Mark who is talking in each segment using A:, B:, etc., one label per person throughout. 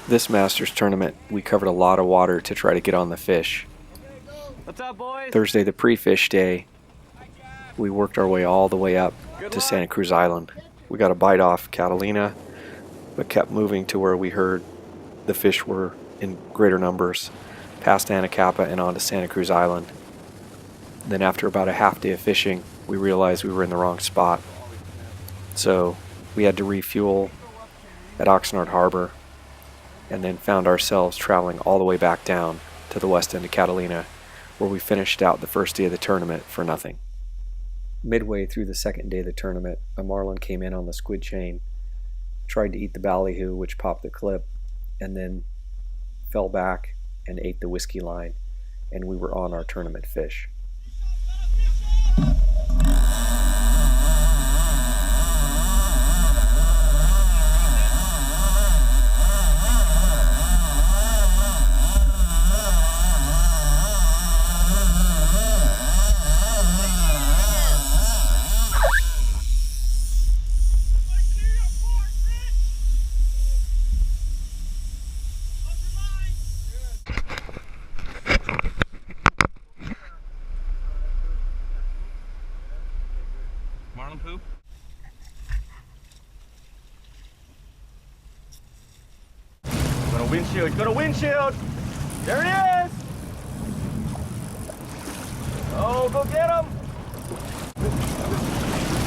A: This Masters tournament, we covered a lot of water to try to get on the fish.
B: What's up, boys?
A: Thursday, the pre-fish day, we worked our way all the way up to Santa Cruz Island. We got a bite off Catalina, but kept moving to where we heard the fish were in greater numbers, past Anacapa and onto Santa Cruz Island. Then after about a half day of fishing, we realized we were in the wrong spot. So we had to refuel at Oxnard Harbor, and then found ourselves traveling all the way back down to the west end of Catalina, where we finished out the first day of the tournament for nothing. Midway through the second day of the tournament, a marlin came in on the squid chain, tried to eat the ballyhoo, which popped the clip, and then fell back and ate the whiskey line, and we were on our tournament fish.
B: Marlin poop? Got a windshield. He's got a windshield. There it is. Oh, go get him.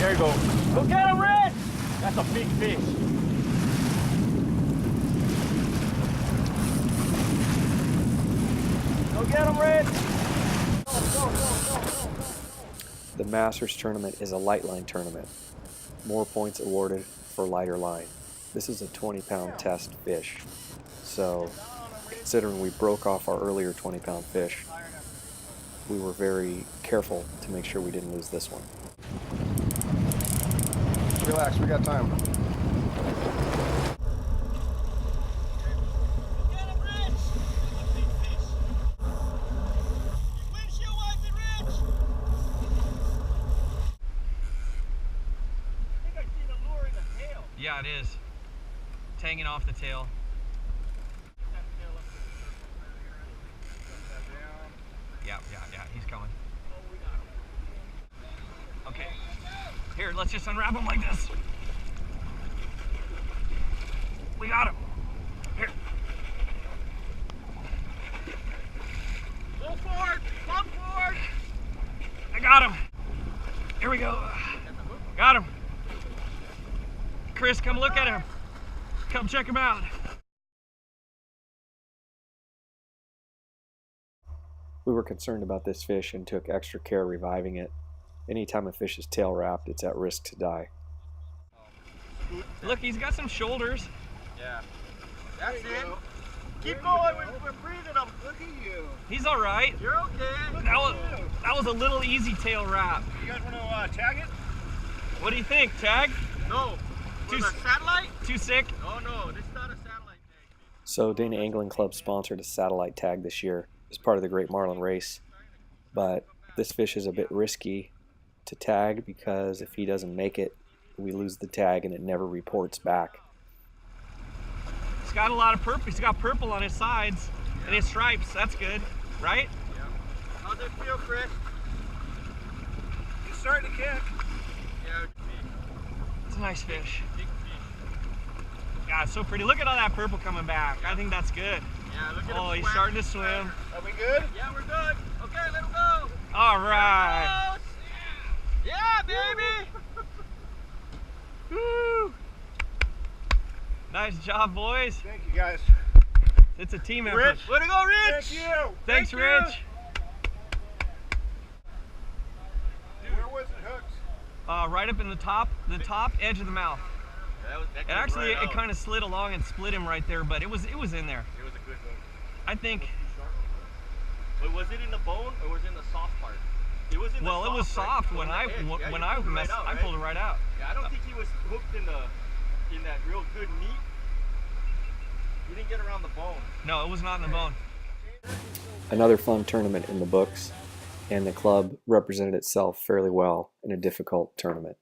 B: There you go. Go get him, Rich. That's a big fish. Go get him, Rich.
A: The Masters tournament is a light line tournament. More points awarded for lighter line. This is a 20-pound test fish. So, considering we broke off our earlier 20-pound fish, we were very careful to make sure we didn't lose this one.
C: Relax, we got time.
B: Yeah, it is. It's hanging off the tail. Yeah, he's coming. Okay. Here, let's just unwrap him like this. We got him. Here. Pull forward! Come forward! I got him. Here we go. Got him. Chris, come look at him. Come check him out.
A: We were concerned about this fish and took extra care reviving it. Anytime a fish is tail wrapped, it's at risk to die.
B: Look, he's got some shoulders.
D: Yeah. That's it. Keep going. We're breathing him. Look at you.
B: He's all right.
D: You're okay.
B: That was a little easy tail wrap.
D: You guys want to tag it?
B: What do you think, tag?
D: No. Too satellite?
B: Too sick?
D: Oh no, this is not a satellite tag.
A: So Dana Angling Club sponsored a satellite tag this year as part of the Great Marlin Race. But this fish is a bit risky to tag because if he doesn't make it, we lose the tag and it never reports back.
B: He's got a lot of purple. He's got purple on his sides and his stripes. That's good, right?
D: Yeah. How's it feel, Chris? It's starting to kick. Yeah.
B: It's a nice fish. Yeah, it's so pretty. Look at all that purple coming back. I think that's good.
D: Yeah, look at him.
B: Oh, he's starting to swim.
D: Are we good? Yeah, we're good. Okay, let him go.
B: All right.
D: Yeah, baby.
B: Woo. Nice job, boys.
D: Thank you, guys.
B: It's a team effort.
D: Rich. Way to go, Rich. Thank you.
B: Thanks, Rich.
D: Where was it hooked?
B: Right up in the top edge of the mouth. And actually, it kind of slid along and split him right there, but it was in there.
D: It was a good hook.
B: I think.
D: But was it in the bone or was it in the soft part? It was in the soft.
B: Well, it was soft when I pulled it right out.
D: Yeah, I don't think he was hooked in that real good meat. He didn't get around the bone.
B: No, it was not in the bone.
A: Another fun tournament in the books, and the club represented itself fairly well in a difficult tournament.